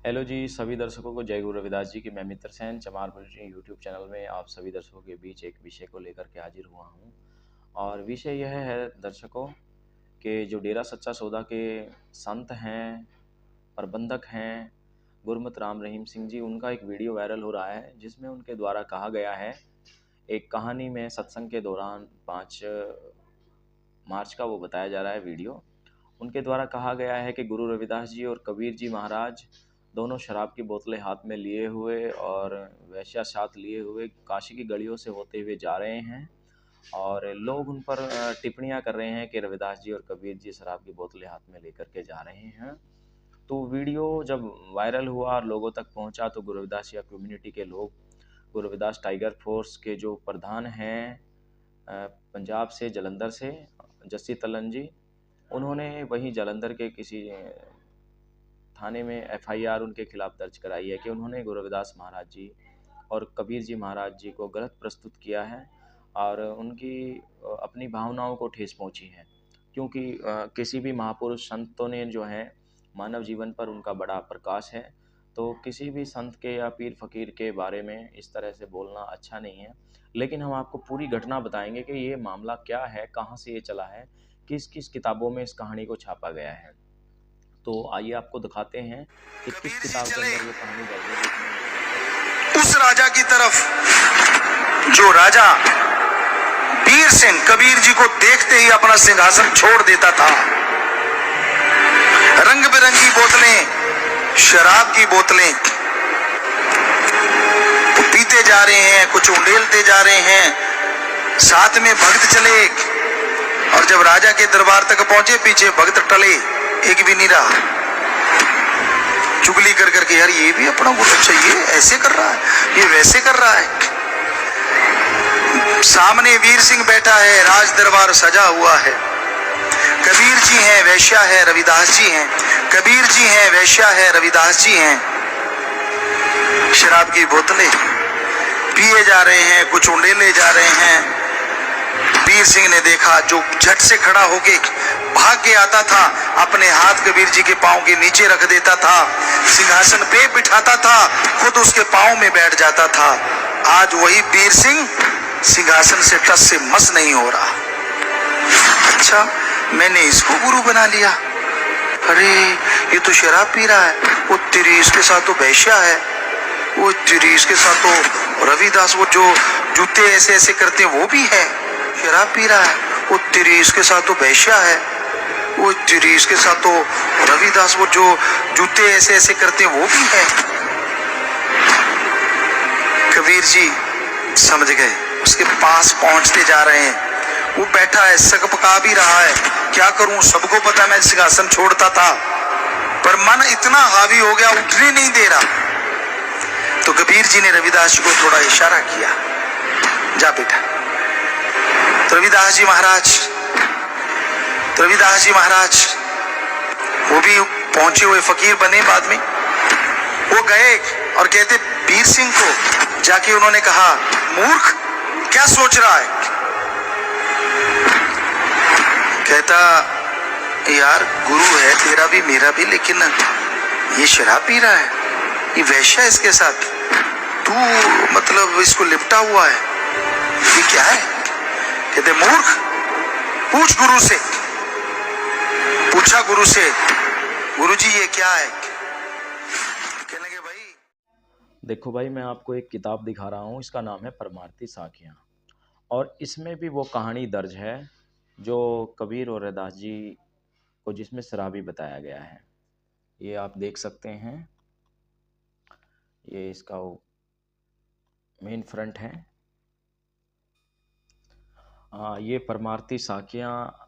Hello जी, सभी दर्शकों को जय गुरु रविदास जी की। मैं मित्र सेन चमारपुर जी यूट्यूब चैनल में आप सभी दर्शकों के बीच एक विषय को लेकर के हाजिर हुआ हूँ। और विषय यह है दर्शकों कि जो डेरा सच्चा सौदा के संत हैं, प्रबंधक हैं, गुरमत राम रहीम सिंह जी, उनका एक वीडियो वायरल हो रहा है जिसमें उनके द्वारा कहा गया है, एक कहानी में सत्संग के दौरान 5 मार्च का वो बताया जा रहा है वीडियो। उनके द्वारा कहा गया है कि गुरु रविदास जी और कबीर जी महाराज दोनों शराब की बोतलें हाथ में लिए हुए और वैश्या साथ लिए हुए काशी की गलियों से होते हुए जा रहे हैं और लोग उन पर टिप्पणियां कर रहे हैं कि रविदास जी और कबीर जी शराब की बोतलें हाथ में लेकर के जा रहे हैं। तो वीडियो जब वायरल हुआ और लोगों तक पहुंचा तो गुरु रविदास या कम्युनिटी के लोग, गुरु रविदास टाइगर फोर्स के जो प्रधान हैं पंजाब से, जलंधर से, जस्सी तलन जी, उन्होंने वहीं जलंधर के किसी थाने में एफआईआर उनके खिलाफ दर्ज कराई है कि उन्होंने गुरु रविदास महाराज जी और कबीर जी महाराज जी को गलत प्रस्तुत किया है और उनकी अपनी भावनाओं को ठेस पहुंची है। क्योंकि किसी भी महापुरुष संतों ने जो है मानव जीवन पर उनका बड़ा प्रकाश है, तो किसी भी संत के या पीर फकीर के बारे में इस तरह से बोलना अच्छा नहीं है। लेकिन हम आपको पूरी घटना बताएंगे कि ये मामला क्या है, कहाँ से ये चला है, किस किस किताबों में इस कहानी को छापा गया है। तो आइए आपको दिखाते हैं कि किस किताब के अंदर ये कहानी दर्ज है। उस राजा की तरफ जो राजा वीर सिंह कबीर जी को देखते ही अपना सिंहासन छोड़ देता था। रंग बिरंगी बोतलें, शराब की बोतलें पीते जा रहे हैं, कुछ उंडेलते जा रहे हैं, साथ में भक्त चले और जब राजा के दरबार तक पहुंचे पीछे भक्त टले, एक भी नहीं रहा। चुगली कर करके, यार ये भी अपना बहुत अच्छा, ये ऐसे कर रहा है, ये वैसे कर रहा है। सामने वीर सिंह बैठा है, राज दरबार सजा हुआ है। कबीर जी हैं, वैश्या है, रविदास जी हैं। कबीर जी हैं, वैश्या है, रविदास जी हैं। शराब की बोतलें पिए जा रहे हैं, कुछ उंडेले जा रहे हैं। वीर सिंह ने देखा, जो झट से खड़ा होके भाग के आता था, अपने हाथ कबीर जी के पांव के नीचे रख देता था, सिंहासन पे बिठाता था, खुद उसके पांव में बैठ जाता था। आज वही वीर सिंह सिंहासन से टस से मस नहीं हो रहा। अच्छा, मैंने इसको गुरु बना लिया। अरे ये तो शराब पी रहा है, वो तेरी इसके साथ तो वैश्या है, वो तेरी इसके साथ तो रविदास, वो जो जूते ऐसे ऐसे करते हैं वो भी है, शराब पी रहा है। वो तेरी इसके साथ तो वैश्या है, वो तेरी इसके साथ तो रविदास, वो जो जूते ऐसे ऐसे करते हैं वो भी है। कबीर जी समझ गए, उसके पास पहुंचते जा रहे हैं। वो बैठा है, सकपका भी रहा है, क्या करूं, सबको पता मैं सिंहासन छोड़ता था, पर मन इतना हावी हो गया, उठने नहीं दे रहा। तो कबीर जी ने रविदास जी को थोड़ा इशारा किया, जा बेटा। तो रविदास जी महाराज वो भी पहुंचे हुए फकीर बने बाद में। वो गए और कहते वीर सिंह को जाके उन्होंने कहा, मूर्ख क्या सोच रहा है? कहता, यार गुरु है तेरा भी मेरा भी, लेकिन ये शराब पी रहा है, ये वैश्या इसके साथ, तू मतलब इसको लिपटा हुआ है, ये क्या है? कहते मूर्ख, पूछ गुरु से। पूछा गुरु से, गुरु जी ये क्या है? कहने लगे भाई, देखो भाई, मैं आपको एक किताब दिखा रहा हूँ, इसका नाम है परमार्थी साखियाँ, और इसमें भी वो कहानी दर्ज है जो कबीर और रविदास जी को जिसमें शराबी बताया गया है। ये आप देख सकते हैं, ये इसका मेन फ्रंट है। ये परमार्थी साखियाँ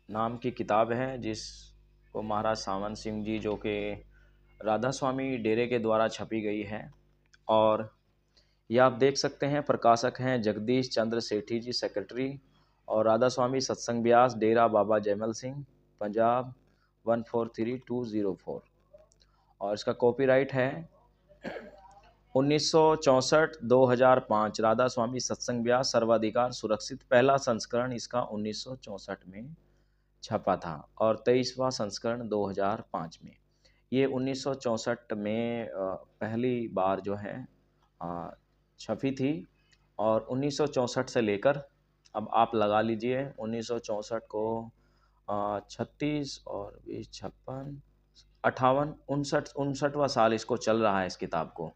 नाम की किताब है जिसको महाराज सावन सिंह जी, जो कि राधा स्वामी डेरे के द्वारा छपी गई है। और ये आप देख सकते हैं, प्रकाशक हैं जगदीश चंद्र सेठी जी, सेक्रेटरी, और राधा स्वामी सत्संग ब्यास, डेरा बाबा जयमल सिंह, पंजाब 143204। और इसका कॉपीराइट है 1964-2005, राधा स्वामी सत्संग ब्यास, सर्वाधिकार सुरक्षित। पहला संस्करण इसका 1964 में छपा था और 23वां संस्करण 2005 में। ये 1964 में पहली बार जो है अ, छपी थी। और 1964 से लेकर अब आप लगा लीजिए 1964 को 36 और 20 56 58 59 59वां साल इसको चल रहा है इस किताब को।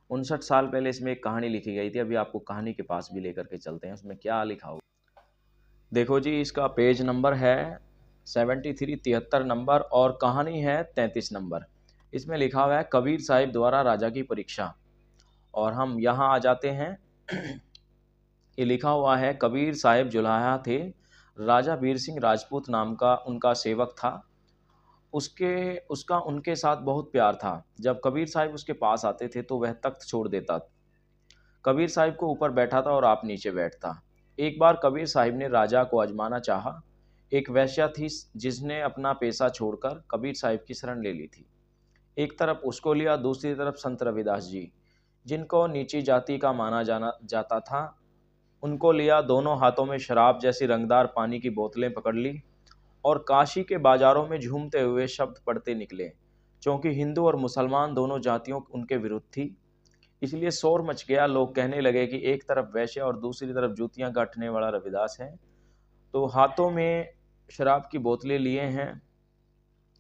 59 साल पहले इसमें एक कहानी लिखी गई थी। अभी आपको कहानी के पास भी लेकर के चलते हैं, उसमें क्या लिखा हुआ। देखो जी, इसका पेज नंबर है 73 73 नंबर और कहानी है 33 नंबर। इसमें लिखा हुआ है कबीर साहिब द्वारा राजा की परीक्षा। और हम यहाँ आ जाते हैं। ये लिखा हुआ है कबीर साहिब जुलाहा थे, राजा वीर सिंह राजपूत नाम का उनका सेवक था। उसका उनके साथ बहुत प्यार था। जब कबीर साहिब उसके पास आते थे तो वह तख्त छोड़ देता। कबीर साहिब को ऊपर बैठा था और आप नीचे बैठता। एक बार कबीर साहिब ने राजा को आजमाना चाहा। एक वेश्या थी जिसने अपना पेशा छोड़कर कबीर साहिब की शरण ले ली थी। एक तरफ उसको लिया, दूसरी तरफ संत रविदास जी, जिनको नीची जाति का माना जाना जाता था, उनको लिया। दोनों हाथों में शराब जैसी रंगदार पानी की बोतलें पकड़ ली और काशी के बाजारों में झूमते हुए शब्द पढ़ते निकले। क्योंकि हिंदू और मुसलमान दोनों जातियों उनके विरुद्ध थी, इसलिए शोर मच गया। लोग कहने लगे कि एक तरफ वैश्य और दूसरी तरफ जूतियां काटने वाला रविदास है, तो हाथों में शराब की बोतलें लिए हैं।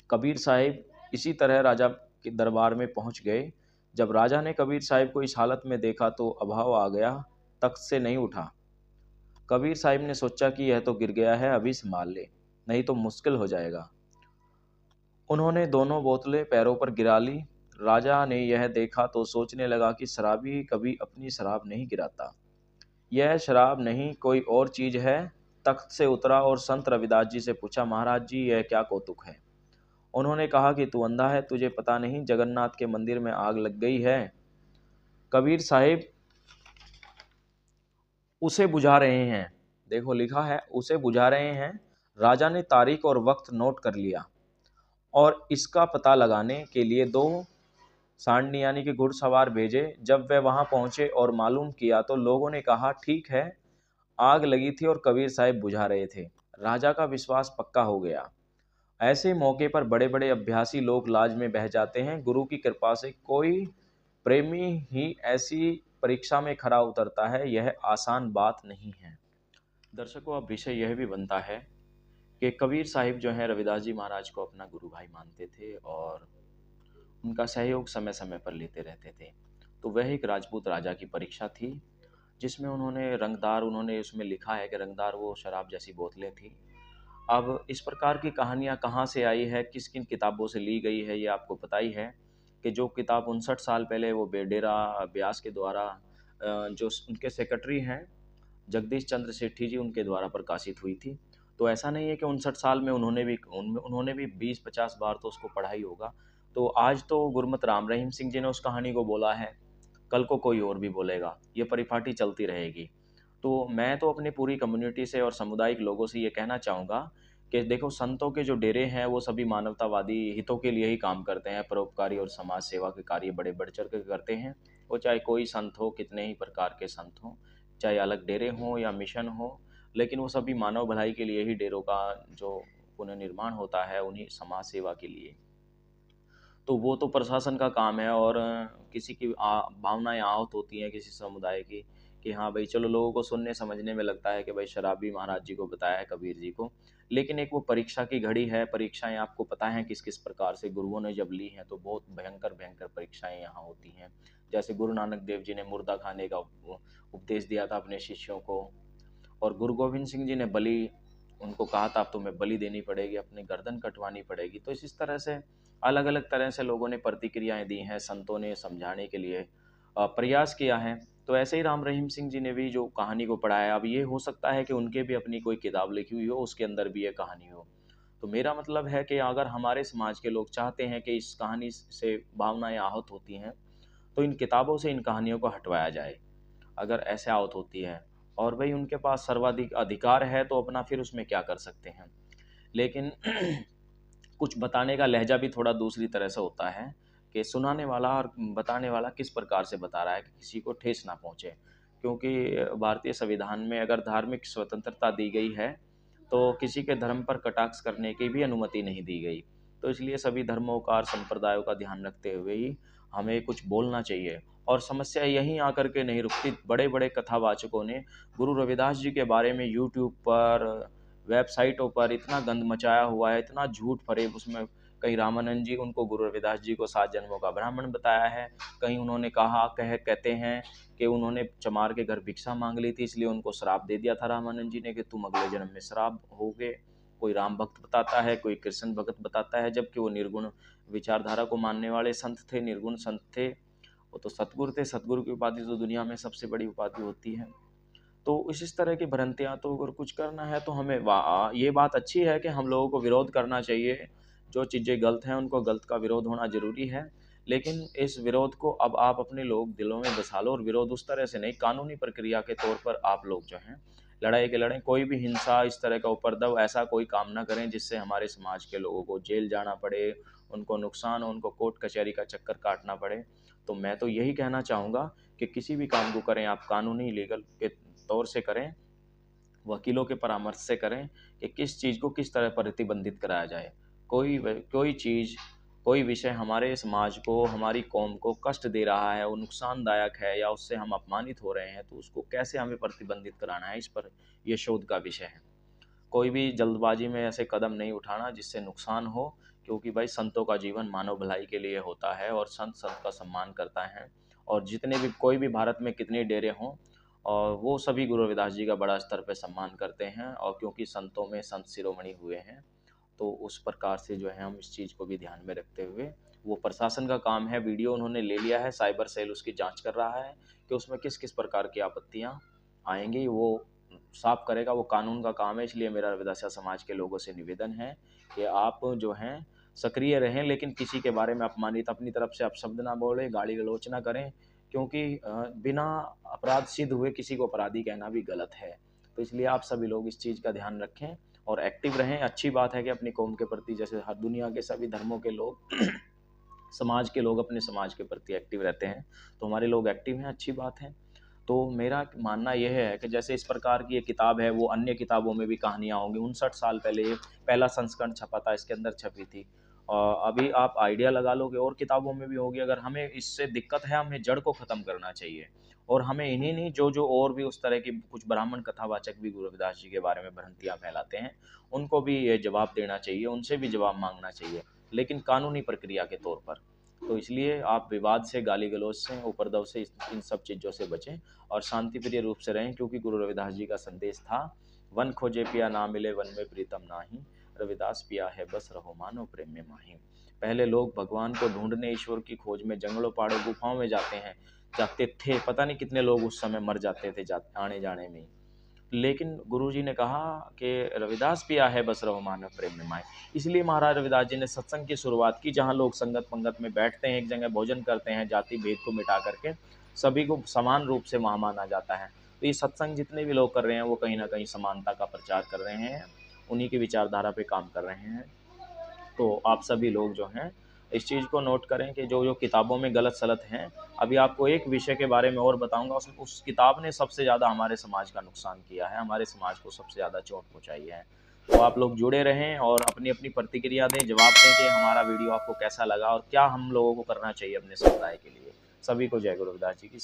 कबीर साहिब इसी तरह राजा के दरबार में पहुंच गए। जब राजा ने कबीर साहिब को इस हालत में देखा तो अभाव आ गया, तख्त से नहीं उठा। कबीर साहिब ने सोचा कि यह तो गिर गया है, अभी संभाल ले, नहीं तो मुश्किल हो जाएगा। उन्होंने दोनों बोतलें पैरों पर गिरा ली। राजा ने यह देखा तो सोचने लगा कि शराबी कभी अपनी शराब नहीं गिराता। यह शराब नहीं, कोई और चीज है। तख्त से उतरा और संत रविदास जी से पूछा, महाराज जी, यह क्या कौतुक है? उन्होंने कहा कि तू अंधा है, तुझे पता नहीं जगन्नाथ के मंदिर में आग लग गई है। कबीर साहिब उसे बुझा रहे हैं। देखो लिखा है उसे बुझा रहे हैं। राजा ने तारीख और वक्त नोट कर लिया और इसका पता लगाने के लिए 2 सांडनी यानी कि घुड़सवार भेजे। जब वे वहां पहुंचे और मालूम किया तो लोगों ने कहा, ठीक है, आग लगी थी और कबीर साहिब बुझा रहे थे। राजा का विश्वास पक्का हो गया। ऐसे मौके पर बड़े बड़े अभ्यासी लोग लाज में बह जाते हैं। गुरु की कृपा से कोई प्रेमी ही ऐसी परीक्षा में खरा उतरता है, यह आसान बात नहीं है। दर्शकों, अब विषय यह भी बनता है कि कबीर साहिब जो हैं रविदास जी महाराज को अपना गुरु भाई मानते थे और उनका सहयोग समय समय पर लेते रहते थे। तो वह एक राजपूत राजा की परीक्षा थी जिसमें उन्होंने उसमें लिखा है कि रंगदार वो शराब जैसी बोतलें थी। अब इस प्रकार की कहानियाँ कहाँ से आई है, किस किन किताबों से ली गई है, ये आपको पता ही है कि जो किताब 59 साल पहले वो बेडेरा व्यास के द्वारा जो उनके सेक्रेटरी हैं जगदीश चंद्र सेठी जी, उनके द्वारा प्रकाशित हुई थी। तो ऐसा नहीं है कि 59 साल में उन्होंने भी 20-50 बार तो उसको पढ़ा ही होगा। तो आज तो गुरमत राम रहीम सिंह जी ने उस कहानी को बोला है, कल को कोई और भी बोलेगा, ये परिपाटी चलती रहेगी। तो मैं तो अपनी पूरी कम्युनिटी से और सामुदायिक लोगों से ये कहना चाहूँगा कि देखो, संतों के जो डेरे हैं वो सभी मानवतावादी हितों के लिए ही काम करते हैं, परोपकारी और समाज सेवा के कार्य बड़े बढ़ चढ़ कर करते हैं। वो चाहे कोई संत हो, कितने ही प्रकार के संत हों, चाहे अलग डेरे हों या मिशन हो, लेकिन वो सभी मानव भलाई के लिए ही डेरों का जो पुनर्निर्माण होता है, उन्हीं समाज सेवा के लिए। तो वो तो प्रशासन का काम है। और किसी की भावनाएं आहत होती हैं किसी समुदाय की कि हाँ भाई चलो, लोगों को सुनने समझने में लगता है कि भाई शराबी महाराज जी को बताया है कबीर जी को। लेकिन एक वो परीक्षा की घड़ी है। परीक्षाएं आपको पता है किस किस प्रकार से गुरुओं ने जब ली हैं, तो बहुत भयंकर भयंकर परीक्षाएं यहाँ होती हैं। जैसे गुरु नानक देव जी ने मुर्दा खाने का उपदेश दिया था अपने शिष्यों को, और गुरु गोविंद सिंह जी ने बलि उनको कहा था अब तुम्हें बलि देनी पड़ेगी, अपनी गर्दन कटवानी पड़ेगी। तो इस तरह से अलग अलग तरह से लोगों ने प्रतिक्रियाएं दी हैं, संतों ने समझाने के लिए प्रयास किया है। तो ऐसे ही राम रहीम सिंह जी ने भी जो कहानी को पढ़ाया, अब ये हो सकता है कि उनके भी अपनी कोई किताब लिखी हुई हो, उसके अंदर भी ये कहानी हो। तो मेरा मतलब है कि अगर हमारे समाज के लोग चाहते हैं कि इस कहानी से भावनाएं आहत होती हैं, तो इन किताबों से इन कहानियों को हटवाया जाए। अगर ऐसे आवत होती है और भाई उनके पास सर्वाधिक अधिकार है तो अपना फिर उसमें क्या कर सकते हैं। लेकिन कुछ बताने का लहजा भी थोड़ा दूसरी तरह से होता है कि सुनाने वाला और बताने वाला किस प्रकार से बता रहा है कि किसी को ठेस ना पहुँचे। क्योंकि भारतीय संविधान में अगर धार्मिक स्वतंत्रता दी गई है तो किसी के धर्म पर कटाक्ष करने की भी अनुमति नहीं दी गई। तो इसलिए सभी धर्मों का और संप्रदायों का ध्यान रखते हुए ही हमें कुछ बोलना चाहिए। और समस्या यहीं आकर के नहीं रुकती। बड़े बड़े कथावाचकों ने गुरु रविदास जी के बारे में यूट्यूब पर, वेबसाइटों पर इतना गंद मचाया हुआ है, इतना झूठ फरेब उसमें। कहीं रामानंद जी उनको गुरु रविदास जी को 7 जन्मों का ब्राह्मण बताया है, कहीं उन्होंने कहते हैं कि उन्होंने चमार के घर भिक्षा मांग ली थी, इसलिए उनको श्राप दे दिया था रामानंद जी ने कि तुम अगले जन्म में श्राप होगे। कोई राम भक्त बताता है, कोई कृष्ण भक्त बताता है, जबकि वो निर्गुण विचारधारा को मानने वाले संत थे, निर्गुण संत थे। वो तो सतगुरु थे। सतगुरु की उपाधि तो दुनिया में सबसे बड़ी उपाधि होती है। तो इस तरह की भ्रांतियाँ, तो अगर कुछ करना है तो हमें ये बात अच्छी है कि हम लोगों को विरोध करना चाहिए। जो चीज़ें गलत हैं उनको गलत का विरोध होना ज़रूरी है, लेकिन इस विरोध को अब आप अपने लोग दिलों में बसा लो। और विरोध उस तरह से नहीं, कानूनी प्रक्रिया के तौर पर आप लोग जो हैं लड़ाई के लड़ें। कोई भी हिंसा, इस तरह का उपद्रव, ऐसा कोई काम ना करें जिससे हमारे समाज के लोगों को जेल जाना पड़े, उनको नुकसान हो, उनको कोर्ट कचहरी का चक्कर काटना पड़े। तो मैं तो यही कहना चाहूँगा कि किसी भी काम को करें आप कानूनी लीगल के तौर से करें, वकीलों के परामर्श से करें कि किस चीज़ को किस तरह प्रतिबंधित कराया जाए। कोई चीज़, कोई विषय हमारे समाज को, हमारी कौम को कष्ट दे रहा है, वो नुकसानदायक है या उससे हम अपमानित हो रहे हैं, तो उसको कैसे हमें प्रतिबंधित कराना है, इस पर ये शोध का विषय है। कोई भी जल्दबाजी में ऐसे कदम नहीं उठाना जिससे नुकसान हो, क्योंकि भाई संतों का जीवन मानव भलाई के लिए होता है और संत का सम्मान करता है। और जितने भी, कोई भी भारत में कितने डेरे हों, और वो सभी गुरु रविदास जी का बड़ा स्तर पे सम्मान करते हैं। और क्योंकि संतों में संत शिरोमणि हुए हैं, तो उस प्रकार से जो है हम इस चीज़ को भी ध्यान में रखते हुए, वो प्रशासन का काम है। वीडियो उन्होंने ले लिया है, साइबर सेल उसकी जांच कर रहा है कि उसमें किस किस प्रकार की आपत्तियां आएंगी, वो साफ करेगा। वो कानून का काम है। इसलिए मेरा रविदासिया समाज के लोगों से निवेदन है कि आप जो हैं सक्रिय रहें, लेकिन किसी के बारे में अपमानित अपनी तरफ से अपशब्द ना बोलें, गाली गलौच ना करें, क्योंकि बिना अपराध सिद्ध हुए किसी को अपराधी कहना भी गलत है। तो इसलिए आप सभी लोग इस चीज़ का ध्यान रखें और एक्टिव रहें। अच्छी बात है कि अपनी कौम के प्रति, जैसे हर दुनिया के सभी धर्मों के लोग समाज के लोग अपने समाज के प्रति एक्टिव रहते हैं, तो हमारे लोग एक्टिव हैं, अच्छी बात है। तो मेरा मानना यह है कि जैसे इस प्रकार की ये किताब है, वो अन्य किताबों में भी कहानियाँ होंगी। 59 साल पहले ये पहला संस्करण छपा था, इसके अंदर छपी थी। अभी आप आइडिया लगा लो कि और किताबों में भी होगी। अगर हमें इससे दिक्कत है, हमें जड़ को ख़त्म करना चाहिए। और हमें इन्हीं नहीं, जो और भी उस तरह की कुछ ब्राह्मण कथावाचक भी गुरु रविदास जी के बारे में भ्रांतियाँ फैलाते हैं, उनको भी ये जवाब देना चाहिए, उनसे भी जवाब मांगना चाहिए, लेकिन कानूनी प्रक्रिया के तौर पर। तो इसलिए आप विवाद से, गाली गलौज से, उपद्रव से, इन सब चीज़ों से बचें और शांतिप्रिय रूप से रहें। क्योंकि गुरु रविदास जी का संदेश था, वन खोजे पिया ना मिले, वन में प्रीतम नाही, रविदास पिया है बस रहो मानो प्रेम में माही। पहले लोग भगवान को ढूंढने, ईश्वर की खोज में जंगलों पहाड़ों गुफाओं में जाते थे। पता नहीं कितने लोग उस समय मर जाते थे आने जाने में। लेकिन गुरुजी ने कहा कि रविदास पिया है बस रहो मानव प्रेम में माए। इसलिए महाराज रविदास जी ने सत्संग की शुरुआत की, जहाँ लोग संगत पंगत में बैठते हैं, एक जगह भोजन करते हैं, जाति भेद को मिटा करके सभी को समान रूप से वहाँ माना जाता है। तो ये सत्संग जितने भी लोग कर रहे हैं, वो कहीं ना कहीं समानता का प्रचार कर रहे हैं, उन्हीं की विचारधारा पे काम कर रहे हैं। तो आप सभी लोग जो हैं इस चीज़ को नोट करें कि जो किताबों में गलत सलत हैं। अभी आपको एक विषय के बारे में और बताऊंगा, उस किताब ने सबसे ज़्यादा हमारे समाज का नुकसान किया है, हमारे समाज को सबसे ज़्यादा चोट पहुंचाई है। तो आप लोग जुड़े रहें और अपनी अपनी प्रतिक्रिया दें, जवाब दें कि हमारा वीडियो आपको कैसा लगा और क्या हम लोगों को करना चाहिए अपने समुदाय के लिए। सभी को जय गुरु रविदास जी की।